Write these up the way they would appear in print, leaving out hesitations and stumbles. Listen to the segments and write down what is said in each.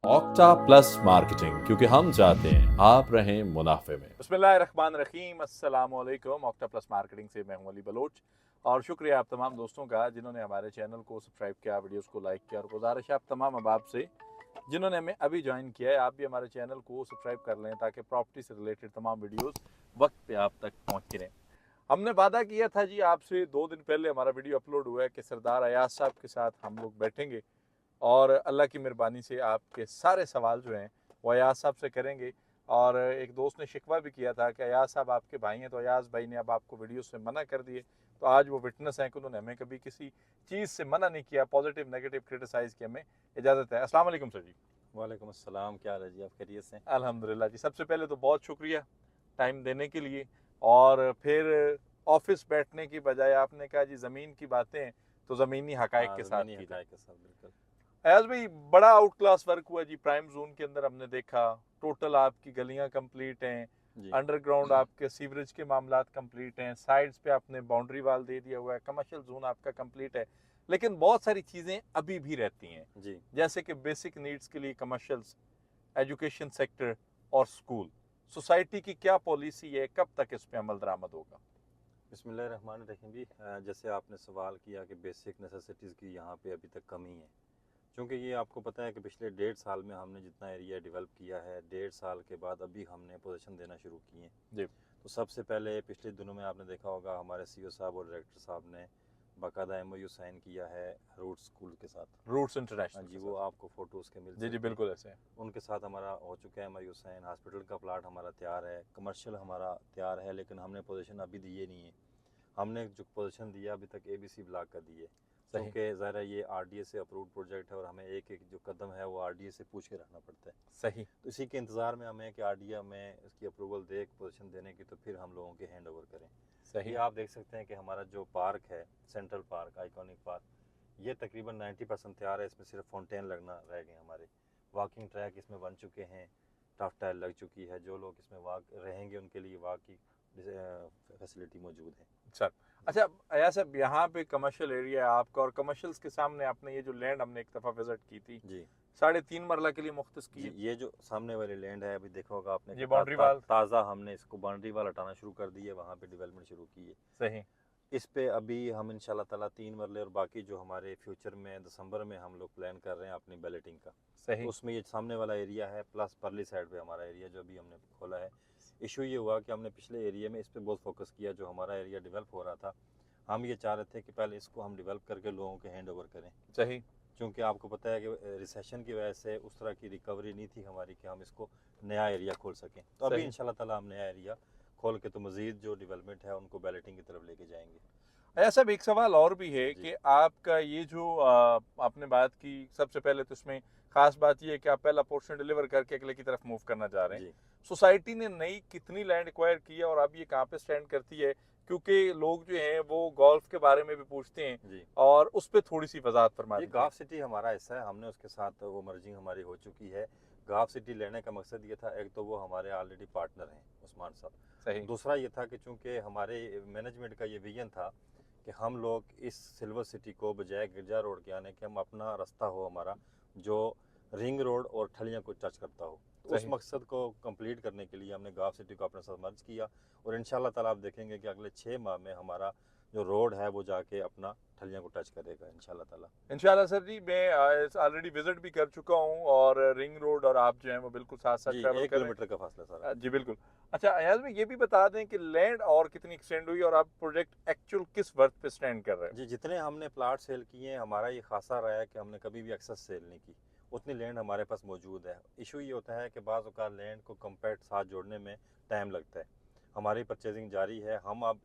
Octa plus marketing, क्योंकि हम चाहते हैं आप रहें मुनाफे में। बिस्मिल्लाहिर्रहमानिर्रहीम, अस्सलाम वालेकुम। ऑक्टा प्लस मार्केटिंग से मैं हूं अली बलोच और शुक्रिया आप तमाम दोस्तों का जिन्होंने हमारे चैनल को सब्सक्राइब किया, वीडियोस को लाइक किया। और गुजारिश है आप तमाम अहबाब से जिन्होंने हमें अभी ज्वाइन किया है, आप भी हमारे चैनल को सब्सक्राइब कर लें ताकि प्रॉपर्टी से रिलेटेड तमाम वीडियोस वक्त पे आप तक पहुँचती रहें। हमने वादा किया था जी आपसे, 2 दिन पहले हमारा वीडियो अपलोड हुआ है कि सरदार अयाज साहब के साथ हम लोग बैठेंगे और अल्लाह की मेहरबानी से आपके सारे सवाल जो हैं वो अयाज साहब से करेंगे। और एक दोस्त ने शिकवा भी किया था कि अयाज साहब आपके भाई हैं, तो अयाज भाई ने अब आपको वीडियो से मना कर दिए। तो आज वो विटनेस हैं कि उन्होंने हमें कभी किसी चीज़ से मना नहीं किया, पॉजिटिव नेगेटिव क्रिटिसाइज़ की हमें इजाज़त है। अस्सलाम वालेकुम सर जी। वालेकुम अस्सलाम, क्या हाल है जी? आप खैरियत से? अल्हम्दुलिल्लाह जी। सबसे पहले तो बहुत शुक्रिया टाइम देने के लिए। और फिर ऑफिस बैठने की बजाय आपने कहा जी ज़मीन की बातें तो ज़मीनी हकायक हाँ, के साथ ज़मीनी की जाए। हक़ाइक़ के साथ बिल्कुल। अयाज भाई, बड़ा आउट क्लास वर्क हुआ जी प्राइम जोन के अंदर। हमने देखा टोटल आपकी गलियां कंप्लीट हैं, जी। अंडरग्राउंड आपके सीवरेज के मामलात कंप्लीट हैं, साइड्स पे आपने बाउंड्री वाल दे दिया हुआ है, कमर्शियल जोन आपका कंप्लीट है। लेकिन बहुत सारी चीज़ें अभी भी रहती हैं, जी। जैसे कि बेसिक नीड्स के लिए कमर्शियल्स, एजुकेशन सेक्टर और स्कूल। सोसाइटी की क्या पॉलिसी है, कब तक इस पे अमल दरामद होगा? बिस्मिल्लाहिर्रहमानिर्रहीम जी। जैसे आपने सवाल किया कि बेसिक नेसेसिटीज़ की यहाँ पे अभी तक कमी है। चूँकि ये आपको पता है कि पिछले 1.5 साल में हमने जितना एरिया डेवलप किया है, 1.5 साल के बाद अभी हमने पोजीशन देना शुरू किए हैं। जी। तो सबसे पहले पिछले दिनों में आपने देखा होगा हमारे सीईओ साहब और डायरेक्टर साहब ने बाकायदा एमओयू साइन किया है रूट्स स्कूल के साथ। रूट्स हाँ इंटरनेशनल जी, के वो साथ। आपको फ़ोटो उसके मिल जी जी, सकते हैं। बिल्कुल ऐसे है। उनके साथ हमारा हो चुका है एमओयू साइन। हॉस्पिटल का प्लाट हमारा तैयार है, कमर्शियल हमारा तैयार है, लेकिन हमने पोजीशन अभी दिए नहीं है। हमने जो पोजीशन दिया अभी तक एबीसी ब्लॉक का दी है, सही क्योंकि ज़रा ये आरडीए से अप्रूव्ड प्रोजेक्ट है और हमें एक एक जो कदम है वो आरडीए से पूछ के रखना पड़ता है। सही। तो इसी के इंतज़ार में हमें कि आरडीए हमें इसकी अप्रूवल दे पोजीशन देने की, तो फिर हम लोगों के हैंड ओवर करें। ये सही। आप देख सकते हैं कि हमारा जो पार्क है, सेंट्रल पार्क, आइकॉनिक पार्क, ये तकरीबन 90% तैयार है। इसमें सिर्फ फाउंटेन लगना रह गए हमारे। वॉकिंग ट्रैक इसमें बन चुके हैं, टफ टाइल लग चुकी है, जो लोग इसमें वॉक रहेंगे उनके लिए वॉक की फैसिलिटी मौजूद है। सर, अच्छा अयाज साहब, यहाँ पे कमर्शियल एरिया है आपका और कमर्शियल्स के सामने आपने ये जो लैंड हमने एक दफ़ा विजिट की थी, जी 3.5 मरला के लिए मुख्तस की जी। है। ये जो सामने वाली लैंड है, अभी देखा होगा आपने कि ये बाउंड्री वाल। ताज़ा हमने इसको बाउंड्री वाल हटाना शुरू कर दी है, वहाँ पे डेवलपमेंट शुरू की है। सही। इस पे अभी हम इंशाल्लाह ताला 3 मरले और बाकी जो हमारे फ्यूचर में दिसंबर में हम लोग प्लान कर रहे हैं अपनी बैलेटिंग का, तो सही। उसमें ये सामने वाला एरिया है प्लस परली साइड पे हमारा एरिया जो अभी हमने खोला है। इशू ये हुआ कि हमने पिछले एरिया में इस पे बहुत फोकस किया, जो हमारा एरिया डेवलप हो रहा था। हम ये चाह रहे थे कि पहले इसको हम डेवलप करके लोगों के हैंड ओवर करें, सही। क्योंकि आपको पता है कि रिसेशन की वजह से उस तरह की रिकवरी नहीं थी हमारी कि हम इसको नया एरिया खोल सकें। तो अभी सही। इंशाल्लाह ताला हम नया एरिया खोल के तो मज़ीद जो डेवलपमेंट है उनको बैलेटिंग की तरफ लेके जाएंगे। अयाज साहब, एक सवाल और भी है जी कि आपका ये जो आपने बात की, सबसे पहले तो इसमें खास बात ये है कि आप पहला पोर्शन डिलीवर करके अगले की तरफ मूव करना चाह रहे हैं। जी सोसाइटी ने नई कितनी लैंड एक्वायर की है और अब ये कहाँ पे स्टैंड करती है? क्योंकि लोग जो हैं वो गोल्फ के बारे में भी पूछते हैं जी और उस पर थोड़ी सी वजाहत फरमा जी। दीजिए। गाफ सिटी हमारा हिस्सा है, हमने उसके साथ वो मर्जिंग हमारी हो चुकी है। गाफ सिटी लेने का मकसद ये था, एक तो वो हमारे ऑलरेडी पार्टनर हैं उस्मान साहब। सही। दूसरा ये था कि चूंकि हमारे मैनेजमेंट का ये विजन था कि हम लोग इस सिल्वर सिटी को बजाय गिरजा रोड के आने के, हम अपना रास्ता हो हमारा जो रिंग रोड और ठलियाँ को टच करता हो। तो उस सही। मकसद को कंप्लीट करने के लिए हमने गाफ सिटी को अपने साथ मर्ज किया। और इंशाल्लाह ताला आप देखेंगे कि अगले 6 माह में हमारा जो रोड है वो जाके अपना ठलियाँ को टच करेगा इंशाल्लाह ताला। इंशाल्लाह सर जी, मैं ऑलरेडी विजिट भी कर चुका हूँ और रिंग रोड और आप जो हैं वो बिल्कुल साथ साथ जी ट्रैवल 1 कर रहे किलोमीटर का फासला सारा। हैं। जी बिल्कुल। अच्छा अयाज में ये भी बता दें कि लैंड और कितनी एक्सटेंड हुई और आप प्रोजेक्ट एक्चुअल किस वर्थ पे स्टैंड कर रहे हैं? जी, जितने हमने प्लाट सेल किए हैं, हमारा ये खासा रहा है कि हमने कभी भी एक्सेस सेल नहीं की। उतनी लैंड हमारे पास मौजूद है। इशू ये होता है कि बाज़ औक़ात लैंड को कम्पेक्ट साथ जोड़ने में टाइम लगता है। हमारी परचेजिंग जारी है, हम अब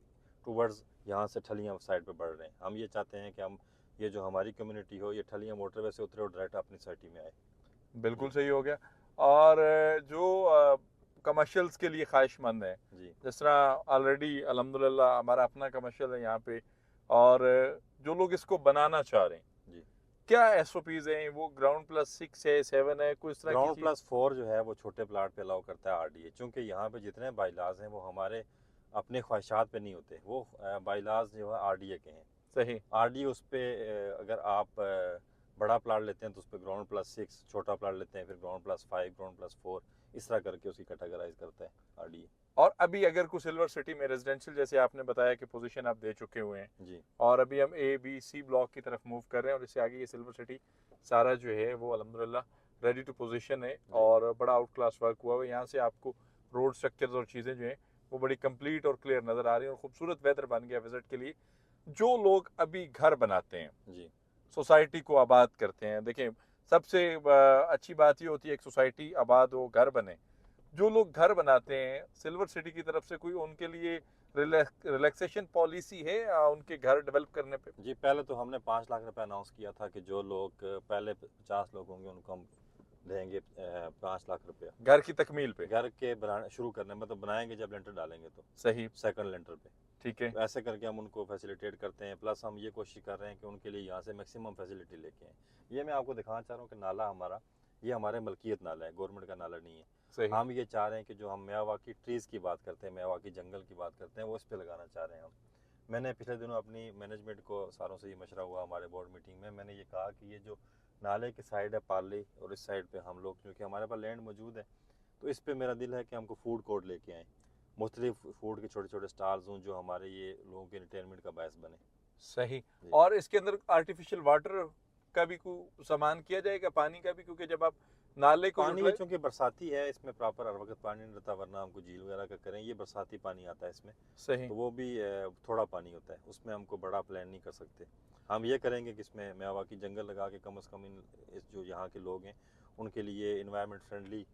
टूवर्ड्स यहाँ से ठलियाँ साइड पे बढ़ रहे हैं। हम ये चाहते हैं कि हम ये जो हमारी कम्युनिटी हो, ये ठलियाँ मोटरवे से उतरे और डायरेक्ट अपनी सोसाइटी में आए। बिल्कुल जी सही हो गया। और जो कमर्शियल्स के लिए ख्वाहिशमंद हैं, जी जिस तरह ऑलरेडी अल्हम्दुलिल्लाह हमारा अपना कमर्शियल है यहाँ पे, और जो लोग इसको बनाना चाह रहे हैं, जी। क्या एसओपीज हैं? वो ग्राउंड प्लस 6 है, 7 है, कोई इस तरह की ग्राउंड चीज़? प्लस 4 जो है वो छोटे प्लाट पे अलाउ करता है आरडीए, चूँकि यहाँ पे जितने बाइलाज हैं वो हमारे अपने ख्वाहिशात पे नहीं होते, वो बाइलाज जो है आरडीए के हैं। सही। आरडीए उस पे अगर आप बड़ा प्लाट लेते हैं तो उस पर ग्राउंड+6, छोटा प्लाट लेते हैं फिर ग्राउंड+5, ग्राउंड+4, इस तरह करके उसकी कैटेगराइज करता है आरडीए। और अभी अगर कुछ सिल्वर सिटी में रेजिडेंशियल, जैसे आपने बताया कि पोजीशन आप दे चुके हुए हैं, जी और अभी हम A B C ब्लॉक की तरफ मूव कर रहे हैं, और इससे आगे ये सिल्वर सिटी सारा जो है वो अल्हम्दुलिल्लाह रेडी टू पोजीशन है, और बड़ा आउट क्लास वर्क हुआ है। यहाँ से आपको रोड स्ट्रक्चर्स और चीज़ें जो हैं वो बड़ी कंप्लीट और क्लियर नज़र आ रही हैं, और खूबसूरत वेदर बन गया विजिट के लिए। जो लोग अभी घर बनाते हैं, जी सोसाइटी को आबाद करते हैं, देखें सबसे अच्छी बात ये होती है एक सोसाइटी आबाद हो, घर बने। जो लोग घर बनाते हैं, सिल्वर सिटी की तरफ से कोई उनके लिए रिलैक्सेशन पॉलिसी है उनके घर डेवलप करने पे? जी पहले तो हमने 5 लाख रुपए अनाउंस किया था कि जो लोग पहले 50 लोग होंगे उनको हम देंगे 5 लाख रुपया घर की तकमील पे? घर के बनाने शुरू करने में, तो बनाएंगे जब लेंटर डालेंगे तो सही, सेकंड लेंटर पे। ठीक है। तो ऐसे करके हम उनको फैसिलिटेट करते हैं, प्लस हम ये कोशिश कर रहे हैं कि उनके लिए यहाँ से मैक्सिमम फैसिलिटी लेके आएँ। ये मैं आपको दिखाना चाह रहा हूँ कि नाला हमारा, ये हमारे मलकियत नाला है, गवर्नमेंट का नाला नहीं है। सही, हम ये चाह रहे हैं कि जो हम मियावाकी ट्रीज़ की बात करते हैं, मियावाकी जंगल की बात करते हैं, वो इस पे लगाना चाह रहे हैं हम। मैंने पिछले दिनों अपनी मैनेजमेंट को सारों से ये मशवरा हुआ हमारे बोर्ड मीटिंग में, मैंने ये कहा कि ये जो नाले की साइड है पाली, और इस साइड पे हम लोग, क्योंकि हमारे पास लैंड मौजूद है, तो इस पे मेरा दिल है कि हमको फूड कोर्ट लेके आएँ, मुख्तलिफ फूड के छोटे छोटे स्टॉल्स हों जो हमारे ये लोगों के एंटरटेनमेंट का बायस बने। सही। जी। और इसके अंदर आर्टिफिशियल वाटर का भी कुछ सामान किया जाएगा, पानी का भी, क्योंकि जब आप नाले को पानी ये चूँकि बरसाती है, इसमें प्रॉपर हर वक्त पानी नहीं रहता, वरना हमको झील वगैरह का करें, ये बरसाती पानी आता है इसमें, सही, तो वो भी थोड़ा पानी होता है, उसमें हमको बड़ा प्लान नहीं कर सकते। हम ये करेंगे कि इसमें मियावाकी जंगल लगा के कम से कम इस जो यहाँ के लोग हैं उनके लिए इन्वायरमेंट फ्रेंडली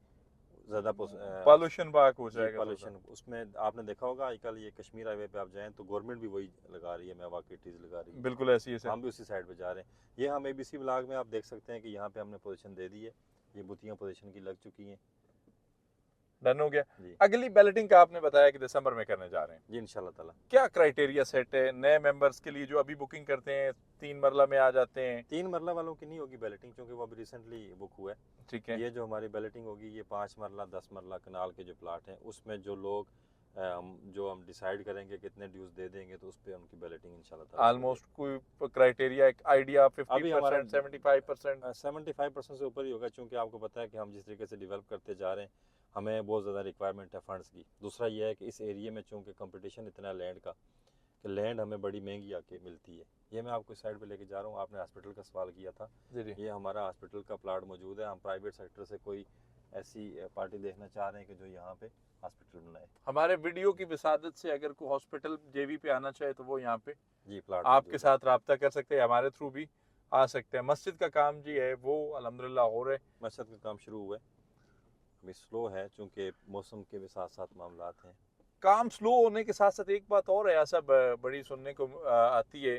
ज़्यादा पॉल्यूशन बाक हो जाएगा पॉल्यूशन। उसमें आपने देखा होगा आजकल ये कश्मीर हाईवे पे आप जाएं तो गवर्नमेंट भी वही लगा रही है, मियावाकी ट्रीज लगा रही है, बिल्कुल ऐसी है। हम भी उसी साइड पे जा रहे हैं। ये हम ABC ब्लॉग में आप देख सकते हैं कि यहाँ पे हमने पोजीशन दे दी है, ये बुतियाँ पोजीशन की लग चुकी हैं। डन हो गया। जी अगली बैलेटिंग का आपने बताया कि दिसंबर में करने जा रहे हैं, जी इंशाल्लाह ताला। क्या क्राइटेरिया सेट है नए मेंबर्स के लिए जो अभी बुकिंग करते हैं, 3 मरला में आ जाते हैं? 3 मरला वालों की नहीं होगी बैलेटिंग, क्योंकि वो अभी रिसेंटली बुक हुआ है। ठीक है। ये जो हमारी बैलेटिंग होगी ये 5 मरला 10 मरला कनाल के जो प्लाट हैं उसमें जो लोग जो हम डिसाइड करेंगे कितने ड्यूज दे देंगे, तो उस पर उनकी बैलेटिंग इंशाल्लाह ताला ऑलमोस्ट कोई क्राइटेरिया, एक आइडिया? अभी हमारा 50%, 75%? 75% से ऊपर ही होगा, क्योंकि आपको पता है कि हम जिस तरीके से डेवलप करते जा रहे हैं हमें बहुत ज़्यादा रिक्वायरमेंट है फंड्स की। दूसरा ये है कि इस एरिया में चूँकि कंपटीशन इतना है लैंड का, कि लैंड हमें बड़ी महंगी आके मिलती है। ये मैं आपको इस साइड पे लेके जा रहा हूँ। आपने हॉस्पिटल का सवाल किया था, जी जी। ये हमारा हॉस्पिटल का प्लाट मौजूद है। हम प्राइवेट सेक्टर से कोई ऐसी पार्टी देखना चाह रहे हैं कि जो यहाँ पे हॉस्पिटल बनाए। हमारे वीडियो की विसादत से अगर कोई हॉस्पिटल JV पे आना चाहे तो वो यहाँ पे जी प्लाट आपके साथ रब्ता कर सकते हैं, हमारे थ्रू भी आ सकते हैं। मस्जिद का काम जी है वो अल्हम्दुलिल्लाह हो रहे। मस्जिद का काम शुरू हुआ है, अभी स्लो है चूँकि मौसम के भी साथ साथ मामलात हैं। काम स्लो होने के साथ साथ एक बात और है, ऐसा बड़ी सुनने को आती है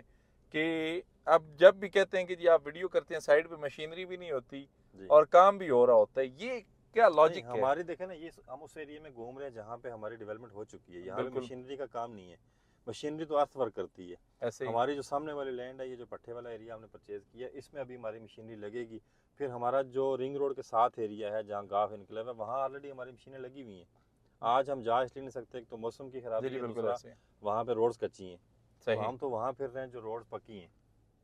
कि अब जब भी कहते हैं कि जी आप वीडियो करते हैं, साइड पे मशीनरी भी नहीं होती और काम भी हो रहा होता है, ये क्या लॉजिक है? हमारी देखें ना, ये हम उस एरिया में घूम रहे हैं जहाँ पे हमारी डेवलपमेंट हो चुकी है। यहाँ पे मशीनरी का काम नहीं है, मशीनरी तो अर्थ वर्क करती है। ऐसे हमारी जो सामने वाली लैंड है, ये जो पट्टे वाला एरिया हमने परचेज किया, इसमें अभी हमारी मशीनरी लगेगी। फिर हमारा जो रिंग रोड के साथ एरिया है जहाँ गाँव इनकलेव है, वहाँ ऑलरेडी हमारी मशीनें लगी हुई हैं। आज हम जा इसलिए नहीं सकते, तो मौसम की खराबी है, दूसरा वहाँ पे रोड्स कच्ची हैं, तो हम तो वहाँ फिर रहे हैं जो रोड्स पक्की हैं।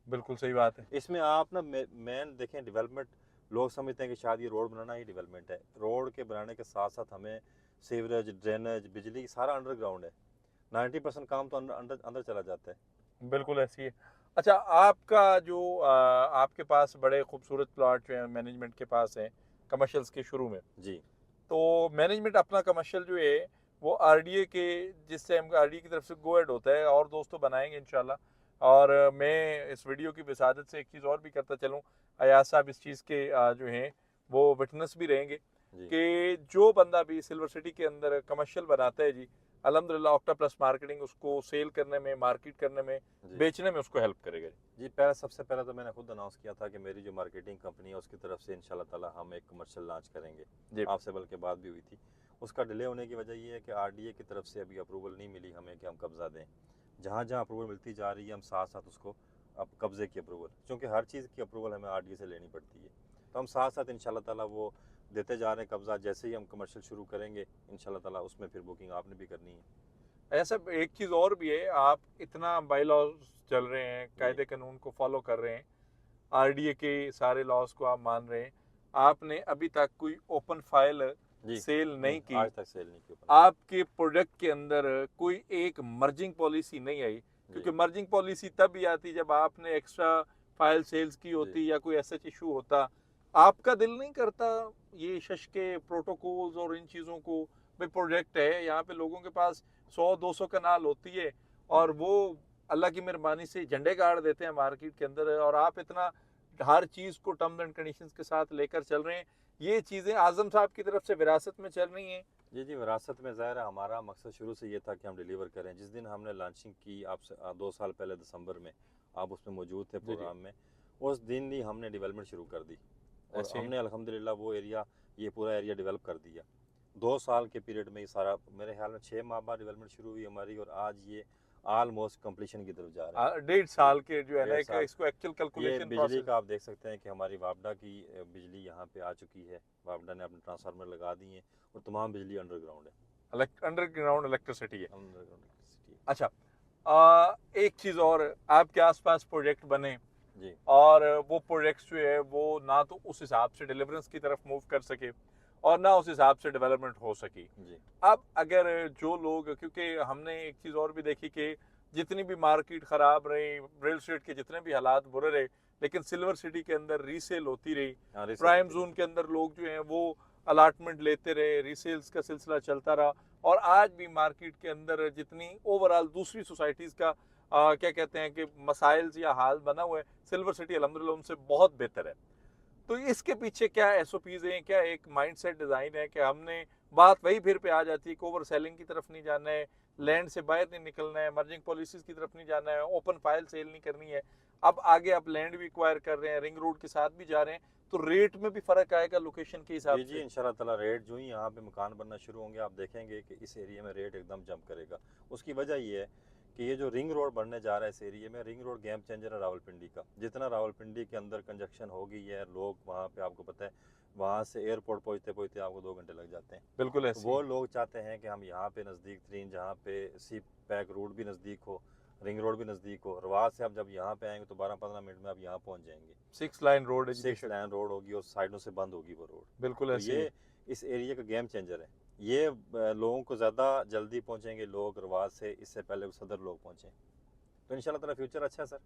बिल्कुल सही बात है। इसमें आप ना मेन देखें, डेवलपमेंट लोग समझते हैं कि शायद ये रोड बनाना ही डेवलपमेंट है। रोड के बनाने के साथ साथ हमें सीवरेज, ड्रेनेज, बिजली सारा अंडरग्राउंड है। 90% काम तो अंदर चला जाता है। बिल्कुल ऐसी है। अच्छा, आपका जो आपके पास बड़े खूबसूरत प्लॉट जो है मैनेजमेंट के पास हैं कमर्शियल्स के शुरू में जी, तो मैनेजमेंट अपना कमर्शियल जो है वो RDA के, जिससे हम RDA की तरफ से गो एड होता है, और दोस्तों बनाएंगे इंशाल्लाह। और मैं इस वीडियो की विसादत से एक चीज़ और भी करता चलूँ, अयाज साहब इस चीज़ के जो हैं वो विटनेस भी रहेंगे कि जो बंदा भी सिल्वर सिटी के अंदर कमर्शियल बनाता है जी, अल्हम्दुलिल्लाह ऑक्टा प्लस मार्केटिंग उसको सेल करने में, मार्केट करने में, बेचने में उसको हेल्प करेगा जी। सबसे पहले तो मैंने खुद अनाउंस किया था कि मेरी जो मार्केटिंग कंपनी है उसकी तरफ से इंशाल्लाह ताला हम एक कमर्शियल लॉन्च करेंगे। आपसे बल्कि बात भी हुई थी, उसका डिले होने की वजह ये है कि RDA की तरफ से अभी अप्रूवल नहीं मिली हमें कि हम कब्जा दें। जहाँ जहाँ अप्रूवल मिलती जा रही है हम साथ साथ उसको अब कब्जे की अप्रूवल, क्योंकि हर चीज़ की अप्रूवल हमें RDA से लेनी पड़ती है, तो हम साथ साथ इंशाल्लाह ताला वो देते जा रहे हैं कब्जा। जैसे ही हम कमर्शियल शुरू करेंगे इंशाल्लाह ताला उसमें फिर बुकिंग आपने भी करनी है। ऐसा एक चीज़ और भी है, आप इतना बाई लॉ चल रहे हैं, कायदे कानून को फॉलो कर रहे हैं, आरडीए के सारे लॉस को आप मान रहे हैं, आपने अभी तक कोई ओपन फाइल जी सेल नहीं की, आज तक सेल नहीं की। आपके प्रोडक्ट के अंदर कोई एक मर्जिंग पॉलिसी नहीं आई, क्योंकि मर्जिंग पॉलिसी तब भी आती जब आपने एक्स्ट्रा फाइल सेल्स की होती या कोई ऐसा इशू होता। आपका दिल नहीं करता ये शश के प्रोटोकॉल्स और इन चीज़ों को, भाई प्रोजेक्ट है यहाँ पे लोगों के पास 100-200 कनाल होती है और वो अल्लाह की मेहरबानी से झंडे गाड़ देते हैं मार्केट के अंदर, और आप इतना हर चीज़ को टर्म्स एंड कंडीशंस के साथ लेकर चल रहे हैं। ये चीज़ें आजम साहब की तरफ से विरासत में चल रही हैं। जी जी, विरासत में ज़ाहिर है हमारा मकसद शुरू से ये था कि हम डिलीवर करें। जिस दिन हमने लॉन्चिंग की आपसे 2 साल पहले दिसंबर में, आप उसमें मौजूद थे प्रोग्राम में, उस दिन ही हमने डेवलपमेंट शुरू कर दी और हमने अल्हम्दुलिल्लाह वो एरिया, ये पूरा एरिया डेवलप कर दिया। 2 साल के पीरियड में ये सारा, मेरे ख्याल में 6 माह बाद डेवलपमेंट शुरू हुई हमारी और आज ये ऑलमोस्ट कंप्लीशन की तरफ जा रहा है। 1.5 साल के जो है ना, 1.5 साल। इसको एक्चुअल ये कैलकुलेशन बिजली का आप देख सकते हैं कि हमारी वापडा की बिजली यहाँ पे आ चुकी है। वापडा ने अपने ट्रांसफार्मर लगा दिए हैं और तमाम बिजली अंडरग्राउंड है, अंडरग्राउंड इलेक्ट्रिसिटी है। अंडरग्राउंड इलेक्ट्रिसिटी है। अच्छा, एक चीज़ और, आपके आसपास प्रोजेक्ट बने जी और वो प्रोजेक्ट्स जो है वो ना तो उस हिसाब से डिलीवरेंस की तरफ मूव कर सके और ना उस हिसाब से डेवलपमेंट हो सकी। जी अब अगर जो लोग, क्योंकि हमने एक चीज़ और भी देखी कि जितनी भी मार्केट ख़राब रही, रियल एस्टेट के जितने भी हालात बुरे रहे, लेकिन सिल्वर सिटी के अंदर रीसेल होती रही, प्राइम जोन के अंदर लोग जो हैं वो अलाटमेंट लेते रहे, रीसेल्स का सिलसिला चलता रहा, और आज भी मार्केट के अंदर जितनी ओवरऑल दूसरी सोसाइटीज़ का क्या कहते हैं कि मसाइल्स या हाल बना हुआ है, सिल्वर सिटी अल्हम्दुलिल्लाह उनसे बहुत बेहतर है। तो इसके पीछे क्या एसओपीज हैं, क्या एक माइंडसेट डिज़ाइन है कि हमने, बात वही फिर पे आ जाती है कि ओवर सेलिंग की तरफ नहीं जाना है, लैंड से बाहर नहीं निकलना है, मर्जिंग पॉलिसीज की तरफ नहीं जाना है, ओपन फाइल सेल नहीं करनी है। अब आगे आप लैंड भी एक्वायर कर रहे हैं, रिंग रोड के साथ भी जा रहे हैं, तो रेट में भी फर्क आएगा लोकेशन के हिसाब जी से। जी, इंशाल्लाह ताला रेट जो ही यहाँ पे मकान बनना शुरू होंगे आप देखेंगे कि इस एरिया में रेट एकदम जंप करेगा। उसकी वजह ये है कि ये जो रिंग रोड बनने जा रहा है इस एरिया में, रिंग रोड गेम चेंजर है रावलपिंडी का। जितना रावलपिंडी के अंदर कंजक्शन होगी है, लोग वहाँ पे, आपको पता है वहाँ से एयरपोर्ट पहुँचते पहुँचते आपको 2 घंटे लग जाते हैं। बिल्कुल तो ऐसे वो लोग चाहते हैं कि हम यहाँ पे नज़दीक तरीन, जहाँ पे सी पैक रोड भी नज़दीक हो, रिंग रोड भी नज़दीक हो, रवाज से आप जब यहाँ पे आएंगे तो 12-15 मिनट में आप यहाँ पहुँच जाएंगे। 6 लाइन रोड है, 6 लाइन रोड होगी और साइडों से बंद होगी वो रोड। बिल्कुल तो ऐसे ये इस एरिया का गेम चेंजर है। ये लोगों को ज़्यादा जल्दी पहुँचेंगे लोग रवाज से, इससे पहले वो सदर लोग पहुँचें। तो इंशाल्लाह ताला फ्यूचर अच्छा है सर।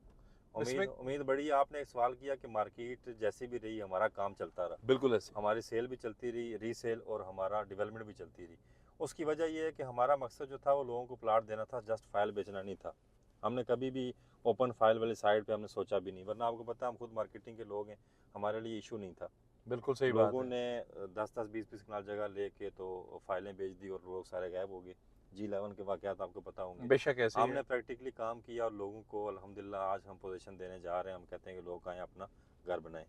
उम्मीद बड़ी है। आपने एक सवाल किया कि मार्केट जैसी भी रही हमारा काम चलता रहा। बिल्कुल ऐसे हमारी सेल भी चलती रही, रीसेल, और हमारा डेवलपमेंट भी चलती रही। उसकी वजह ये है कि हमारा मकसद जो था वो लोगों को प्लाट देना था, जस्ट फाइल बेचना नहीं था। हमने कभी भी ओपन फाइल वाली साइड पे हमने सोचा भी नहीं, वरना आपको पता है हम खुद मार्केटिंग के लोग हैं, हमारे लिए इशू नहीं था। बिल्कुल सही बात लोगों है। ने 10-10, 20-20 कनाल जगह लेके तो फाइलें बेच दी और लोग सारे गायब हो गए। G11 के वाक़यात आपको पता होंगे। बेशक ऐसे ही हमने है। प्रैक्टिकली काम किया और लोगों को अल्हम्दुलिल्लाह आज हम पोजीशन देने जा रहे हैं। हम कहते हैं कि लोग आएँ अपना घर बनाएं।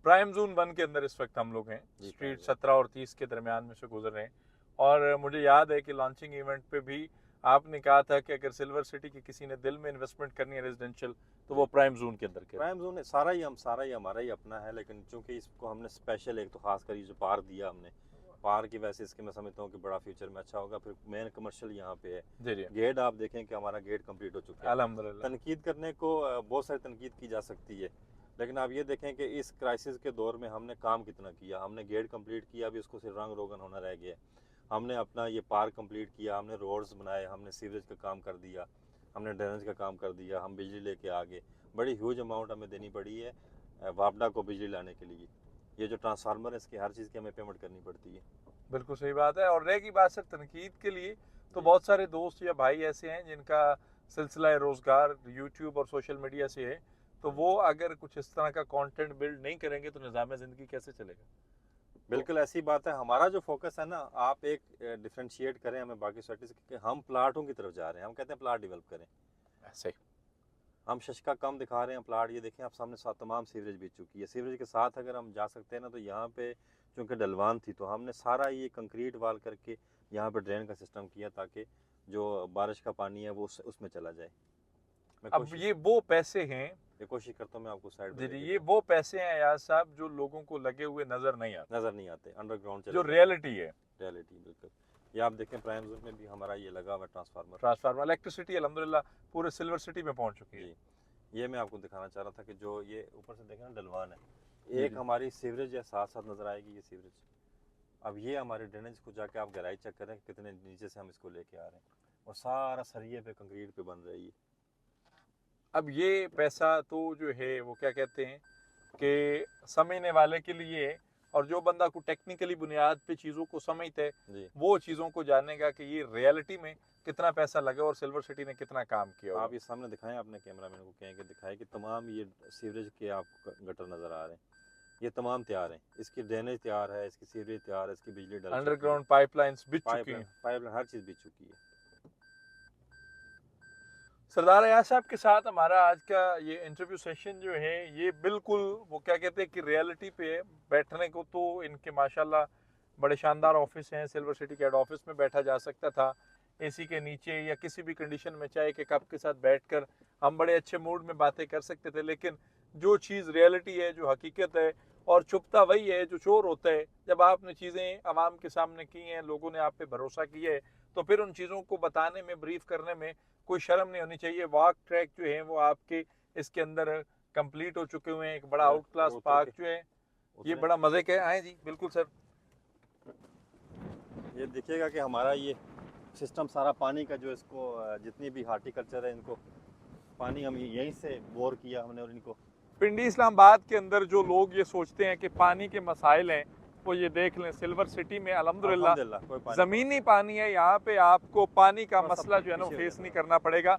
प्राइम जोन 1 के अंदर इस वक्त हम लोग हैं, स्ट्रीट 17 और 30 के दरमियान में से गुजर रहे हैं, और मुझे याद है कि लॉन्चिंग इवेंट पे भी आपने कहा था कि अगर सिल्वर सिटी की किसी ने दिल में इन्वेस्टमेंट करनी है रेजिडेंशियल, तो वो प्राइम जोन के अंदर के प्राइम जोन है, सारा ही हमारा ही अपना है। लेकिन चूंकि इसको हमने स्पेशल एक तो खास कर ये जो पार्क दिया हमने, पार्क की वैसे इसके मैं समझता हूँ कि बड़ा फ्यूचर में अच्छा होगा। फिर मेन कमर्शियल यहाँ पे है। जी जी, गेट आप देखें कि हमारा गेट कंप्लीट हो चुका है। अल्हम्दुलिल्लाह। तनकीद करने को बहुत सारी तनकीद की जा सकती है, लेकिन आप ये देखें कि इस क्राइसिस के दौर में हमने काम कितना किया। हमने गेट कंप्लीट किया, अभी उसको सिर्फ रंग रोगन होना रह गया। हमने अपना ये पार्क कंप्लीट किया, हमने रोड्स बनाए, हमने सीवरेज का काम कर दिया, हमने ड्रेनेज का काम कर दिया, हम बिजली लेके आ गए। बड़ी ह्यूज अमाउंट हमें देनी पड़ी है वापडा को बिजली लाने के लिए। ये जो ट्रांसफार्मर है इसकी हर चीज़ की हमें पेमेंट करनी पड़ती है। बिल्कुल सही बात है। और रहेगी बात सर तनकीद के लिए, तो बहुत सारे दोस्त या भाई ऐसे हैं जिनका सिलसिला रोज़गार यूट्यूब और सोशल मीडिया से है, तो वो अगर कुछ इस तरह का कंटेंट बिल्ड नहीं करेंगे तो निज़ाम ज़िंदगी कैसे चलेगा? बिल्कुल ऐसी बात है। हमारा जो फोकस है ना, आप एक डिफ्रेंशिएट करें हमें बाकी सोसाइटी से कि हम प्लाटों की तरफ जा रहे हैं। हम कहते हैं प्लाट डेवलप करें, ऐसे हम शशका कम दिखा रहे हैं प्लाट। ये देखें आप सामने तमाम सीवरेज बीत चुकी है। सीवरेज के साथ अगर हम जा सकते हैं ना, तो यहाँ पे चूँकि डलवान थी तो हमने सारा ये कंक्रीट वाल करके यहाँ पे ड्रेन का सिस्टम किया ताकि जो बारिश का पानी है वो उसमें चला जाए। अब ये वो पैसे हैं, ये कोशिश करता हूँ मैं आपको साइड जी, ये वो पैसे हैं यार साहब जो लोगों को लगे हुए नजर नहीं आते, अंडरग्राउंड जो रियलिटी है। रियलिटी बिल्कुल। ये आप देखें प्राइम जोन में भी हमारा ये लगा हुआ ट्रांसफार्मर। इलेक्ट्रिसिटी अल्हम्दुलिल्लाह पूरे सिल्वर सिटी में पहुंच चुकी है। ये मैं आपको दिखाना चाह रहा था कि जो ये ऊपर से देखें ना डलवान है, जी, एक जी। हमारी सीवरेज है, साथ साथ नज़र आएगी ये सीवरेज। अब ये हमारे ड्रेनेज को जाके आप गहराई चेक करें कि कितने नीचे से हम इसको लेके आ रहे हैं, और सारा सरिये पे कंक्रीट पे बन रही है। अब ये पैसा तो जो है वो क्या कहते हैं कि समझने वाले के लिए है, और जो बंदा को टेक्निकली बुनियाद पे चीज़ों को समझते है जी, वो चीज़ों को जानेगा कि ये रियलिटी में कितना पैसा लगा और सिल्वर सिटी ने कितना काम किया होगा। आप ये सामने दिखाएं, अपने कैमरा मैन को कहें कि दिखाएं कि तमाम ये सीवरेज के आपको गटर नज़र आ रहे हैं, ये तमाम तैयार हैं, इसकी ड्रेनेज तैयार है, इसकी सीवरेज तैयार है, इसकी बिजली डल चुकी है, अंडरग्राउंड पाइपलाइंस बिछ चुकी पाइपलाइन हैं। पाइपलाइन हर चीज़ बिछ चुकी है। सरदार अयाज साहब के साथ हमारा आज का ये इंटरव्यू सेशन जो है ये बिल्कुल वो क्या कहते हैं कि रियलिटी पे है। बैठने को तो इनके माशाल्लाह बड़े शानदार ऑफिस हैं, सिल्वर सिटी के हेड ऑफिस में बैठा जा सकता था, एसी के नीचे या किसी भी कंडीशन में चाय के कप के साथ बैठकर हम बड़े अच्छे मूड में बातें कर सकते थे। लेकिन जो चीज़ रियलिटी है, जो हकीकत है, और छुपता वही है जो चोर होता है। जब आपने चीज़ें आवाम के सामने की हैं, लोगों ने आप पे भरोसा किया है, तो फिर उन चीज़ों को बताने में, ब्रीफ करने में कोई शर्म नहीं होनी चाहिए। वॉक ट्रैक जो है वो आपके इसके अंदर कंप्लीट हो चुके हुए हैं। एक बड़ा आउट क्लास पार्क जो है ये बड़ा मजे का है। आए जी बिल्कुल सर। ये देखिएगा कि हमारा ये सिस्टम सारा पानी का जो इसको जितनी भी हार्टिकल्चर है इनको पानी हम यहीं से बोर किया हमने, और इनको पिंडी इस्लामाबाद के अंदर जो लोग ये सोचते हैं कि पानी के मसाइल हैं, वो ये देख लें सिल्वर सिटी में अल्हम्दुलिल्लाह कोई पानी ज़मीनी पानी है। यहाँ पे आपको पानी का थोड़ा सा मसला जो है ना वो पीछे हो फेस जाता नहीं करना पड़ेगा,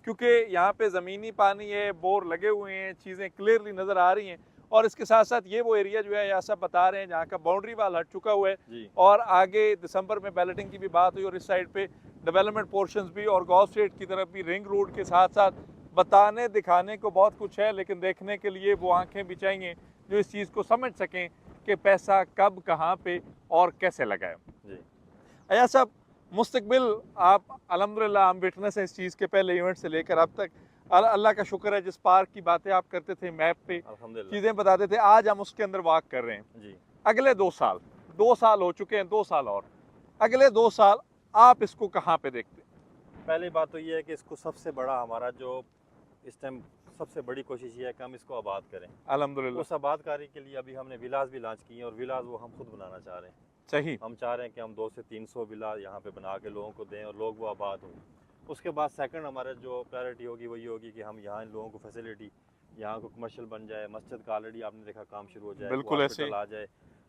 क्योंकि यहाँ पे ज़मीनी पानी है, बोर लगे हुए हैं, चीज़ें क्लियरली नज़र आ रही हैं। और इसके साथ साथ ये वो एरिया जो है यहाँ सब बता रहे हैं जहाँ का बाउंड्री वाल हट चुका हुआ है, जी। और आगे दिसंबर में बैलेटिंग की भी बात हुई, और इस साइड पे डेवलपमेंट पोर्शंस भी और गॉल स्ट्रीट की तरफ भी रिंग रोड के साथ साथ बताने दिखाने को बहुत कुछ है, लेकिन देखने के लिए वो आंखें भी चाहिए जो इस चीज़ को समझ सकें कि पैसा कब कहाँ पे और कैसे लगाए। जी। अया साहब, मुस्तकबिल आप अल्हम्दुलिल्लाह हम विटनेस हैं इस चीज़ के, पहले इवेंट से लेकर अब तक अल्लाह का शुक्र है जिस पार्क की बातें आप करते थे, मैप पे अल्हम्दुलिल्लाह। चीज़ें बताते थे, आज हम उसके अंदर वॉक कर रहे हैं। जी। अगले 2 साल हो चुके हैं, 2 साल और अगले 2 साल आप इसको कहाँ पे देखते हैं? पहली बात तो ये है कि इसको सबसे बड़ा हमारा जो इस टाइम सबसे बड़ी कोशिश ये है कि हम इसको आबाद करें। अल्हम्दुलिल्लाह उस आबादकारी के लिए अभी हमने विलास भी लॉन्च किए हैं, और विलास वो हम खुद बनाना चाह रहे हैं। सही। हम चाह रहे हैं कि हम 200 से 300 विला यहाँ पे बना के लोगों को दें और लोग वो आबाद हों। उसके बाद सेकंड हमारा जो प्रायोरिटी होगी वो ये होगी कि हम यहाँ इन लोगों को फैसिलिटी, यहाँ को कमर्शियल बन जाए, मस्जिद का ऑलरेडी आपने देखा काम शुरू हो जाए, बिल्कुल ऐसे हॉस्पिटल आ जाए,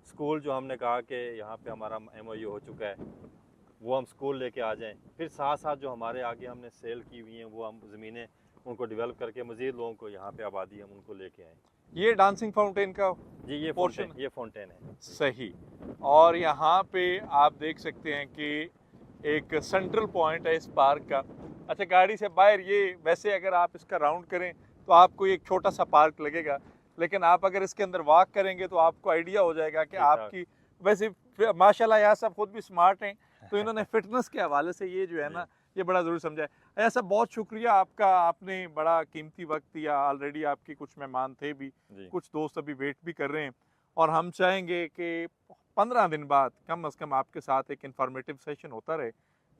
स्कूल जो हमने कहा कि यहाँ पे हमारा MOU हो चुका है वो हम स्कूल लेके आ जाएं। फिर साथ साथ जो हमारे आगे हमने सेल की हुई हैं वो हम ज़मीनें उनको डेवलप करके मज़ीद लोगों को यहाँ पे आबादी हम उनको लेके आएँ। ये डांसिंग फाउंटेन का जी ये पोर्शन फाउंटेन, ये फाउंटेन है। सही। और यहाँ पे आप देख सकते हैं कि एक सेंट्रल पॉइंट है इस पार्क का। अच्छा, गाड़ी से बाहर ये वैसे अगर आप इसका राउंड करें तो आपको एक छोटा सा पार्क लगेगा, लेकिन आप अगर इसके अंदर वॉक करेंगे तो आपको आइडिया हो जाएगा कि आपकी वैसे माशाल्लाह यहाँ सब खुद भी स्मार्ट हैं, तो इन्होंने फिटनेस के हवाले से ये जो है ना ये बड़ा ज़रूर समझा है। ऐसा बहुत शुक्रिया आपका, आपने बड़ा कीमती वक्त दिया। ऑलरेडी आपके कुछ मेहमान थे भी, कुछ दोस्त अभी वेट भी कर रहे हैं, और हम चाहेंगे कि 15 दिन बाद कम से कम आपके साथ एक इन्फॉर्मेटिव सेशन होता रहे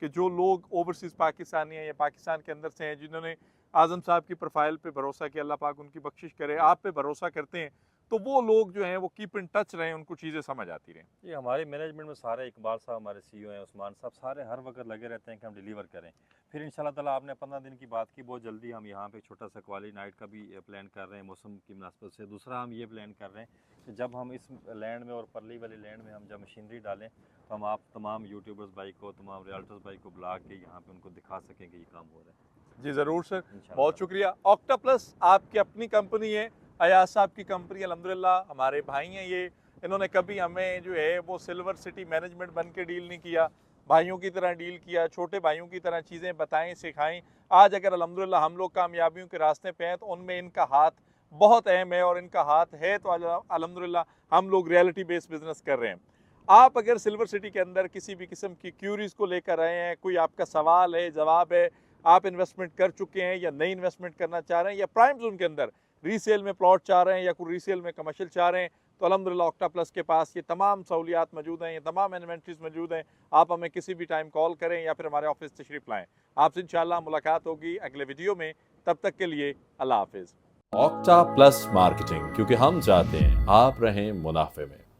कि जो लोग ओवरसीज़ पाकिस्तानी हैं या पाकिस्तान के अंदर से हैं, जिन्होंने आज़म साहब की प्रोफाइल पे भरोसा किया, अल्लाह पाक उनकी बख्शिश करे, आप पे भरोसा करते हैं, तो वो लोग जो हैं वो कीप इन टच रहें, उनको चीज़ें समझ आती रहें। ये हमारे मैनेजमेंट में सारे, इकबाल साहब हमारे CEO हैं, उस्मान साहब, सारे हर वक्त लगे रहते हैं कि हम डिलीवर करें। फिर इंशाल्लाह ताला आपने 15 दिन की बात की, बहुत जल्दी हम यहाँ पे छोटा सा क्वालिटी नाइट का भी प्लान कर रहे हैं मौसम की मुनासबत से। दूसरा हम ये प्लान कर रहे हैं कि जब हम इस लैंड में और परली वाली लैंड में हम जब मशीनरी डालें तो हम आप तमाम यूट्यूबर्स भाई को, तमाम रियल्टर्स भाई को बुला के यहाँ पे उनको दिखा सकें कि ये काम हो रहा है। जी ज़रूर सर, इंशाल्लाह। बहुत शुक्रिया। ऑक्टा प्लस आपकी अपनी कंपनी है, अयाज साहब की कंपनी अल्हम्दुलिल्लाह हमारे भाई हैं ये। इन्होंने कभी हमें जो है वो सिल्वर सिटी मैनेजमेंट बन के डील नहीं किया, भाइयों की तरह डील किया, छोटे भाइयों की तरह चीज़ें बताएं, सिखाएं। आज अगर अल्हम्दुलिल्लाह हम लोग कामयाबियों के रास्ते पे हैं तो उनमें इनका हाथ बहुत अहम है, और इनका हाथ है तो अल्हम्दुलिल्लाह हम लोग रियलिटी बेस्ड बिजनेस कर रहे हैं। आप अगर सिल्वर सिटी के अंदर किसी भी किस्म की क्यूरीज़ को लेकर आए हैं, कोई आपका सवाल है, जवाब है, आप इन्वेस्टमेंट कर चुके हैं या नई इन्वेस्टमेंट करना चाह रहे हैं, या प्राइम जोन के अंदर रीसेल में प्लॉट चाह रहे हैं या कोई रीसेल में कमर्शियल चाह रहे हैं, तो अल्हम्दुलिल्लाह ऑक्टा प्लस के पास ये तमाम सहूलियात मौजूद हैं, ये तमाम इन्वेंट्रीज मौजूद हैं। आप हमें किसी भी टाइम कॉल करें या फिर हमारे ऑफिस तशरीफ़ लाएँ। आपसे इंशाल्लाह मुलाकात होगी अगले वीडियो में। तब तक के लिए अल्लाह हाफिज। ऑक्टा प्लस मार्केटिंग, क्योंकि हम चाहते हैं आप रहें मुनाफे में।